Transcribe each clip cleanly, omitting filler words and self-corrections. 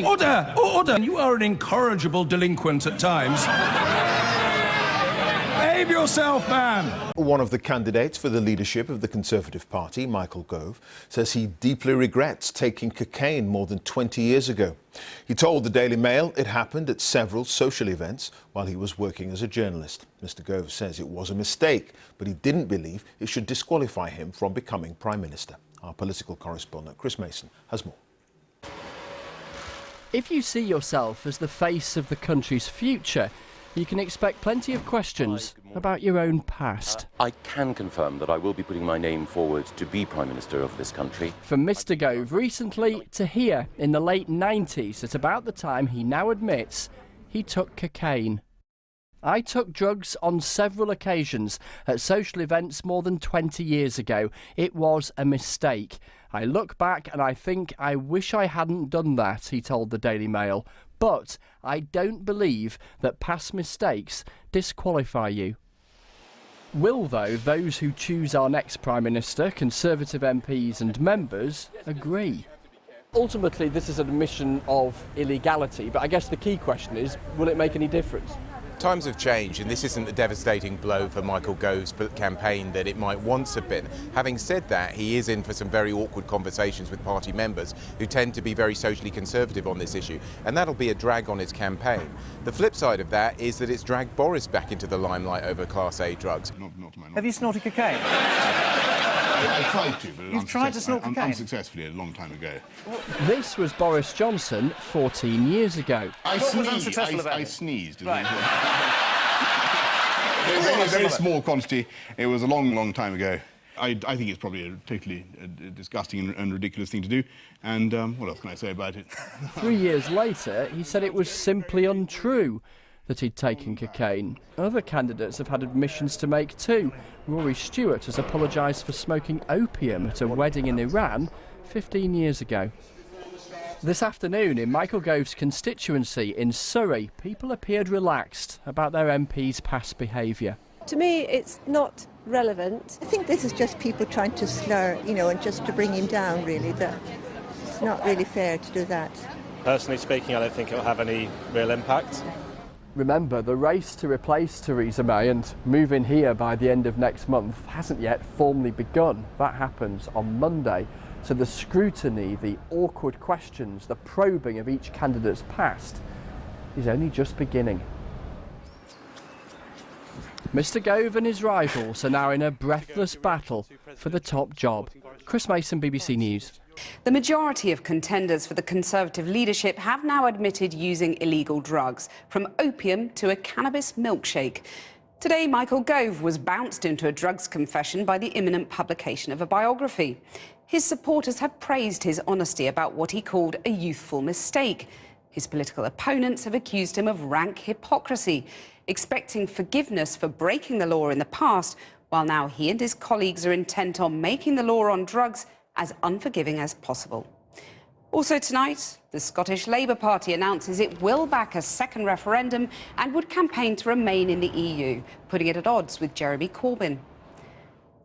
Order! Order! You are an incorrigible delinquent at times. Behave yourself, man! One of the candidates for the leadership of the Conservative Party, Michael Gove, says he deeply regrets taking cocaine more than 20 years ago. He told the Daily Mail it happened at several social events while he was working as a journalist. Mr. Gove says it was a mistake, but he didn't believe it should disqualify him from becoming Prime Minister. Our political correspondent, Chris Mason, has more. If you see yourself as the face of the country's future, you can expect plenty of questions about your own past. I can confirm that I will be putting my name forward to be Prime Minister of this country. From Mr. Gove recently to here in the late 90s, at about the time he now admits he took cocaine. I took drugs on several occasions at social events more than 20 years ago. It was a mistake. I look back and I think I wish I hadn't done that, he told the Daily Mail. But I don't believe that past mistakes disqualify you. Will, though, those who choose our next Prime Minister, Conservative MPs and members, agree? Ultimately, this is an admission of illegality, but I guess the key question is, will it make any difference? Times have changed, and this isn't the devastating blow for Michael Gove's campaign that it might once have been. Having said that, he is in for some very awkward conversations with party members who tend to be very socially conservative on this issue, and that'll be a drag on his campaign. The flip side of that is that it's dragged Boris back into the limelight over Class A drugs. Have you snorted cocaine? I tried to, but you've tried to snort cocaine? Unsuccessfully a long time ago. This was Boris Johnson 14 years ago. I sneezed. Right. A very small quantity. It was a long time ago. I think it's probably a totally disgusting and ridiculous thing to do. And what else can I say about it? 3 years later, he said it was simply untrue that he'd taken cocaine. Other candidates have had admissions to make too. Rory Stewart has apologised for smoking opium at a wedding in Iran 15 years ago. This afternoon in Michael Gove's constituency in Surrey, people appeared relaxed about their MP's past behaviour. To me, it's not relevant. I think this is just people trying to slur, and just to bring him down, really. That it's not really fair to do that. Personally speaking, I don't think it'll have any real impact. Remember, the race to replace Theresa May and move in here by the end of next month hasn't yet formally begun. That happens on Monday. So the scrutiny, the awkward questions, the probing of each candidate's past is only just beginning. Mr. Gove and his rivals are now in a breathless battle for the top job. Chris Mason, BBC News. The majority of contenders for the Conservative leadership have now admitted using illegal drugs, from opium to a cannabis milkshake. Today, Michael Gove was bounced into a drugs confession by the imminent publication of a biography. His supporters have praised his honesty about what he called a youthful mistake. His political opponents have accused him of rank hypocrisy, expecting forgiveness for breaking the law in the past, while now he and his colleagues are intent on making the law on drugs as unforgiving as possible. Also tonight, the Scottish Labour Party announces it will back a second referendum and would campaign to remain in the EU, putting it at odds with Jeremy Corbyn.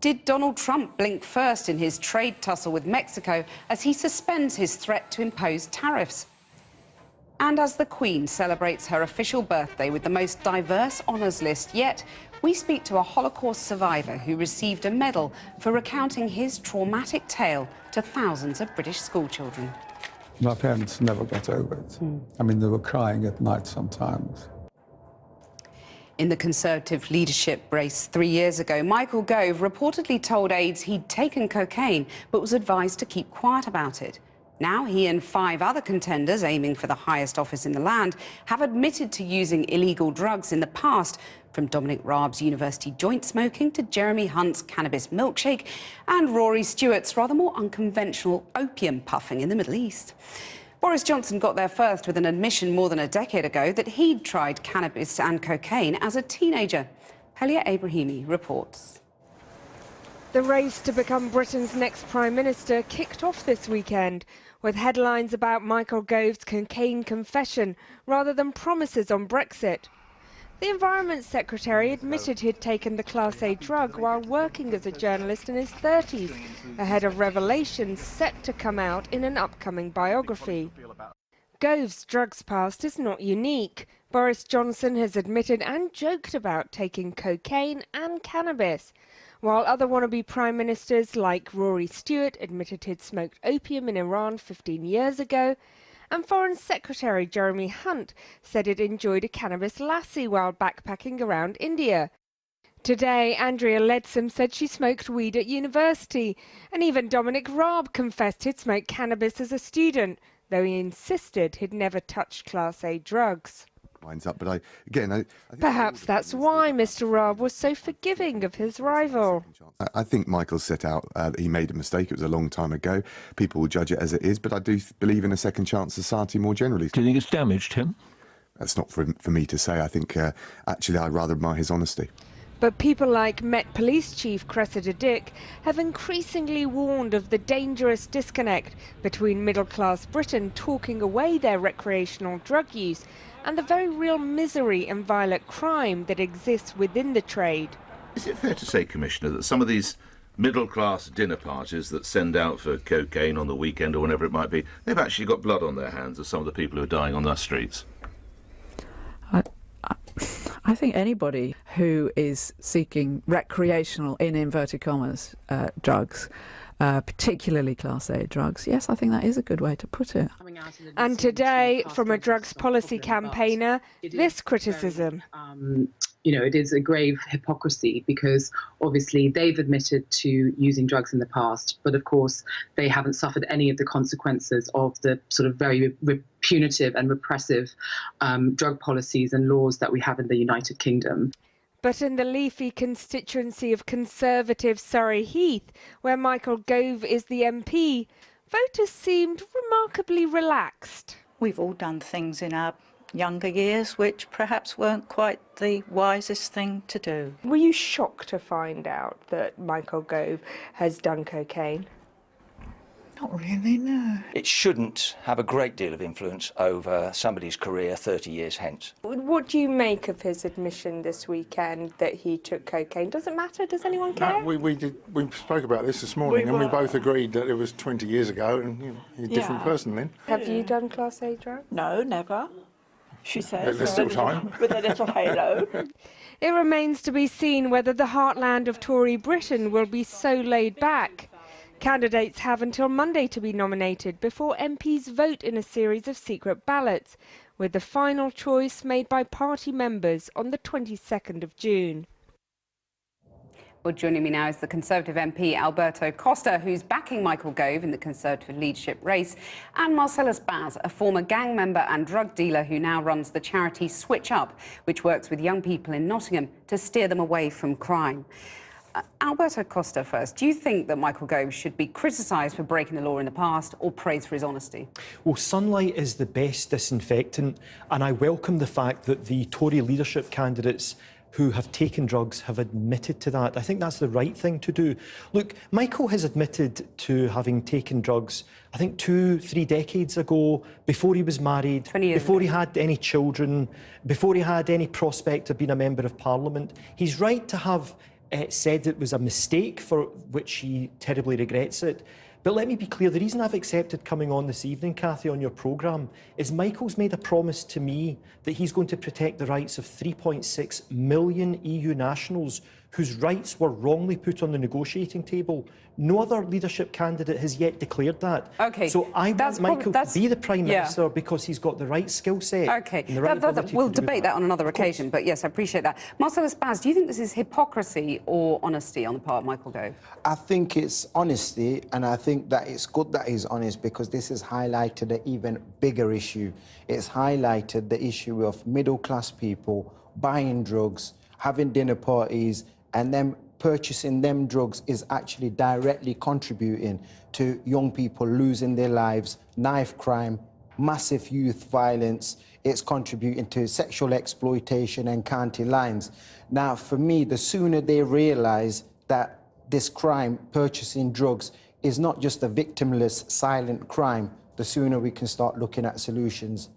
Did Donald Trump blink first in his trade tussle with Mexico as he suspends his threat to impose tariffs? And as the Queen celebrates her official birthday with the most diverse honours list yet, we speak to a Holocaust survivor who received a medal for recounting his traumatic tale to thousands of British schoolchildren. My parents never got over it. I mean, they were crying at night sometimes. In the Conservative leadership race 3 years ago, Michael Gove reportedly told aides he'd taken cocaine but was advised to keep quiet about it. Now he and 5 other contenders aiming for the highest office in the land have admitted to using illegal drugs in the past, from Dominic Raab's university joint smoking to Jeremy Hunt's cannabis milkshake and Rory Stewart's rather more unconventional opium puffing in the Middle East. Boris Johnson got there first with an admission more than a decade ago that he'd tried cannabis and cocaine as a teenager. Helia Abrahimi reports. The race to become Britain's next Prime Minister kicked off this weekend with headlines about Michael Gove's cocaine confession rather than promises on Brexit. The Environment Secretary admitted he'd taken the Class A drug while working as a journalist in his 30s, ahead of revelations set to come out in an upcoming biography. Gove's drugs past is not unique. Boris Johnson has admitted and joked about taking cocaine and cannabis, while other wannabe prime ministers like Rory Stewart admitted he'd smoked opium in Iran 15 years ago, and Foreign Secretary Jeremy Hunt said he'd enjoyed a cannabis lassie while backpacking around India. Today, Andrea Leadsom said she smoked weed at university, and even Dominic Raab confessed he'd smoked cannabis as a student, though he insisted he'd never touched Class A drugs. Up, but I think perhaps that's why Mr. Raab was so forgiving of his rival. I think Michael set out that he made a mistake. It was a long time ago. People will judge it as it is, but I do believe in a second chance society more generally. Do you think it's damaged him? That's not for me to say. I think actually I rather admire his honesty. But people like Met Police Chief Cressida Dick have increasingly warned of the dangerous disconnect between middle-class Britain talking away their recreational drug use and the very real misery and violent crime that exists within the trade. Is it fair to say, Commissioner, that some of these middle-class dinner parties that send out for cocaine on the weekend or whenever it might be, they've actually got blood on their hands of some of the people who are dying on our streets? I think anybody who is seeking recreational, in inverted commas, drugs, particularly Class A drugs, yes, I think that is a good way to put it. And today, from a drugs policy campaigner, this criticism. You know, it is a grave hypocrisy because obviously they've admitted to using drugs in the past, but of course they haven't suffered any of the consequences of the sort of very punitive and repressive drug policies and laws that we have in the United Kingdom. But in the leafy constituency of Conservative Surrey Heath, where Michael Gove is the MP, voters seemed remarkably relaxed. We've all done things in our younger years which perhaps weren't quite the wisest thing to do. Were you shocked to find out that Michael Gove has done cocaine? Not really, no. It shouldn't have a great deal of influence over somebody's career 30 years hence. What do you make of his admission this weekend that he took cocaine? Does it matter? Does anyone care? We spoke about this morning and we both agreed that it was 20 years ago and he's a different person then. Have you done Class A drugs? No, never. She says. There's still time. With a little halo. It remains to be seen whether the heartland of Tory Britain will be so laid back. Candidates have until Monday to be nominated before MPs vote in a series of secret ballots, with the final choice made by party members on the 22nd of June. Well, joining me now is the Conservative MP Alberto Costa, who's backing Michael Gove in the Conservative leadership race, and Marcellus Baz, a former gang member and drug dealer who now runs the charity Switch Up, which works with young people in Nottingham to steer them away from crime. Alberto Costa first, do you think that Michael Gove should be criticised for breaking the law in the past or praised for his honesty? Well, sunlight is the best disinfectant, and I welcome the fact that the Tory leadership candidates who have taken drugs have admitted to that. I think that's the right thing to do. Look, Michael has admitted to having taken drugs, I think 2-3 decades ago, before he was married, before he had any children, before he had any prospect of being a member of Parliament. He's right to have said it was a mistake for which he terribly regrets it. But let me be clear, the reason I've accepted coming on this evening, Cathy, on your programme, is Michael's made a promise to me that he's going to protect the rights of 3.6 million EU nationals whose rights were wrongly put on the negotiating table. No other leadership candidate has yet declared that. Okay. So I want Michael to be the Prime Minister because he's got the right skill set. Okay. And the right ability we'll to do debate that on another occasion, but yes, I appreciate that. Marcellus Baz, do you think this is hypocrisy or honesty on the part of Michael Gove? I think it's honesty, and I think that it's good that he's honest because this has highlighted an even bigger issue. It's highlighted the issue of middle-class people buying drugs, having dinner parties, and then purchasing them drugs is actually directly contributing to young people losing their lives, knife crime, massive youth violence. It's contributing to sexual exploitation and county lines. Now, for me, the sooner they realise that this crime, purchasing drugs, is not just a victimless, silent crime, the sooner we can start looking at solutions.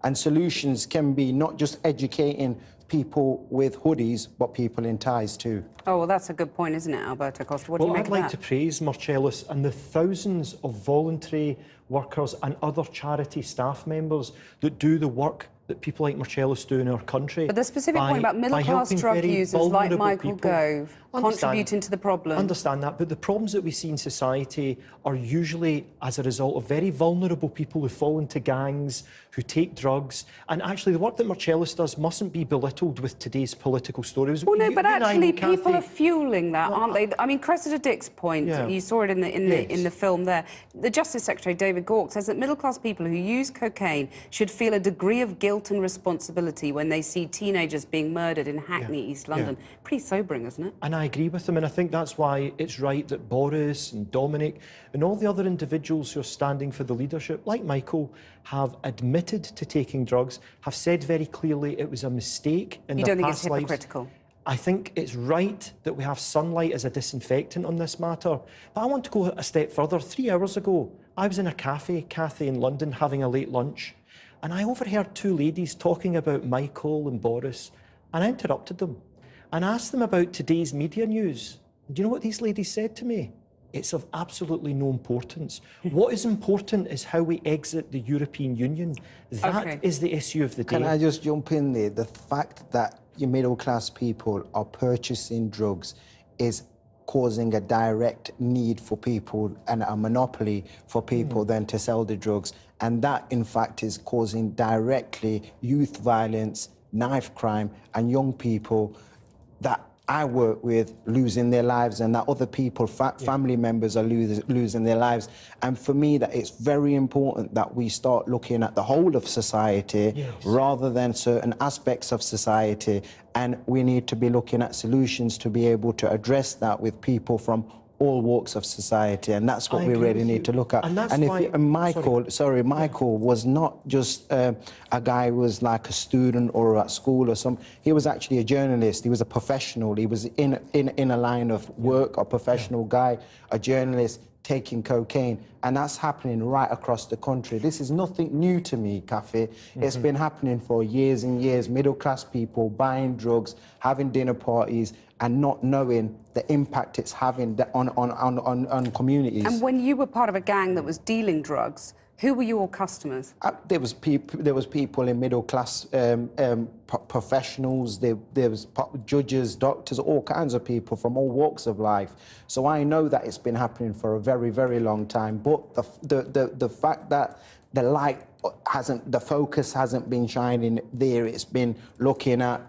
And solutions can be not just educating people with hoodies, but people in ties too. Oh, well, that's a good point, isn't it, Alberto Costa? What do you make I'd of like that? to praise Marcellus and the thousands of voluntary workers and other charity staff members that do the work that people like Marcellus do in our country. But the specific point about middle-class drug users like Michael Gove contributing to the problem. Understand that, but the problems that we see in society are usually as a result of very vulnerable people who fall into gangs, who take drugs, and actually the work that Marcellus does mustn't be belittled with today's political stories. Well, no, but actually people are fueling that, aren't they? I mean, Cressida Dick's point, you saw it in the film there. The Justice Secretary, David Gauke, says that middle-class people who use cocaine should feel a degree of guilt and responsibility when they see teenagers being murdered in Hackney, East London. Pretty sobering, isn't it? And I agree with them, and I think that's why it's right that Boris and Dominic and all the other individuals who are standing for the leadership, like Michael, have admitted to taking drugs, have said very clearly it was a mistake in their past lives. You don't think it's hypocritical? I think it's right that we have sunlight as a disinfectant on this matter. But I want to go a step further. 3 hours ago, I was in a cafe, Cathy, in London, having a late lunch, and I overheard two ladies talking about Michael and Boris, and I interrupted them and asked them about today's media news. Do you know what these ladies said to me? It's of absolutely no importance. What is important is how we exit the European Union. That is the issue of the day. Can I just jump in there? The fact that your middle-class people are purchasing drugs is causing a direct need for people and a monopoly for people then to sell the drugs. And that, in fact, is causing directly youth violence, knife crime, and young people that I work with losing their lives, and that other people, family members are losing their lives. And for me, that it's very important that we start looking at the whole of society rather than certain aspects of society. And we need to be looking at solutions to be able to address that with people from all walks of society, and that's what we really need to look at. And Michael was not just a guy who was like a student or at school or something. He was actually a journalist. He was a professional. He was in a line of work, a professional guy, a journalist taking cocaine, and that's happening right across the country. This is nothing new to me, Cathy. It's been happening for years and years. Middle-class people buying drugs, having dinner parties, and not knowing the impact it's having on communities. And when you were part of a gang that was dealing drugs, who were your customers? There was people in middle class professionals. There was judges, doctors, all kinds of people from all walks of life. So I know that it's been happening for a very, very long time. But the fact that the focus hasn't been shining there. It's been looking at,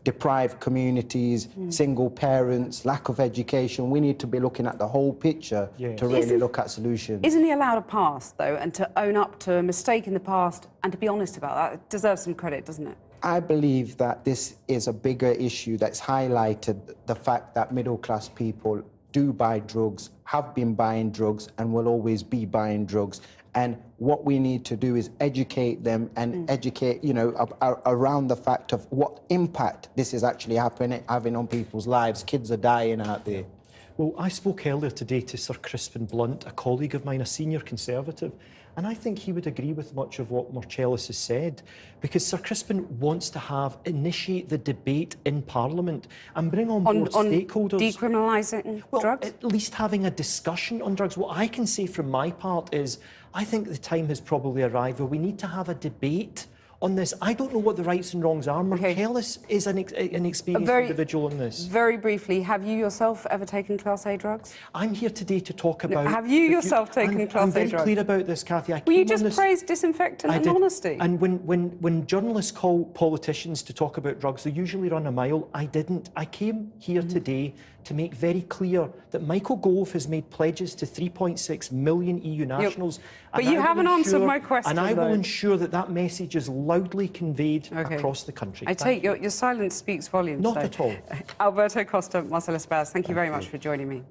deprived communities, single parents, lack of education. We need to be looking at the whole picture to really look at solutions. Isn't he allowed a past, though, and to own up to a mistake in the past and to be honest about that? It deserves some credit, doesn't it? I believe that this is a bigger issue that's highlighted the fact that middle-class people do buy drugs, have been buying drugs, and will always be buying drugs. And what we need to do is educate them and educate, around the fact of what impact this is actually having on people's lives. Kids are dying out there. Well, I spoke earlier today to Sir Crispin Blunt, a colleague of mine, a senior Conservative, and I think he would agree with much of what Marcellus has said, because Sir Crispin wants to initiate the debate in Parliament and bring on board stakeholders. Decriminalising drugs? At least having a discussion on drugs. What I can say from my part is I think the time has probably arrived where we need to have a debate on this. I don't know what the rights and wrongs are. Marcellus is an experienced individual on this. Very briefly, have you yourself ever taken Class A drugs? I'm here today to talk about... have you yourself taken Class A drugs? I'm very clear about this, Cathy. Well, you just praised disinfectant and honesty. And when journalists call politicians to talk about drugs, they usually run a mile. I didn't. I came here today to make very clear that Michael Gove has made pledges to 3.6 million EU nationals. But you haven't answered my question, and I will ensure that that message is loudly conveyed across the country. I take your silence speaks volumes. Not at all. Alberto Costa, Marcellus Baz, thank you very much for joining me.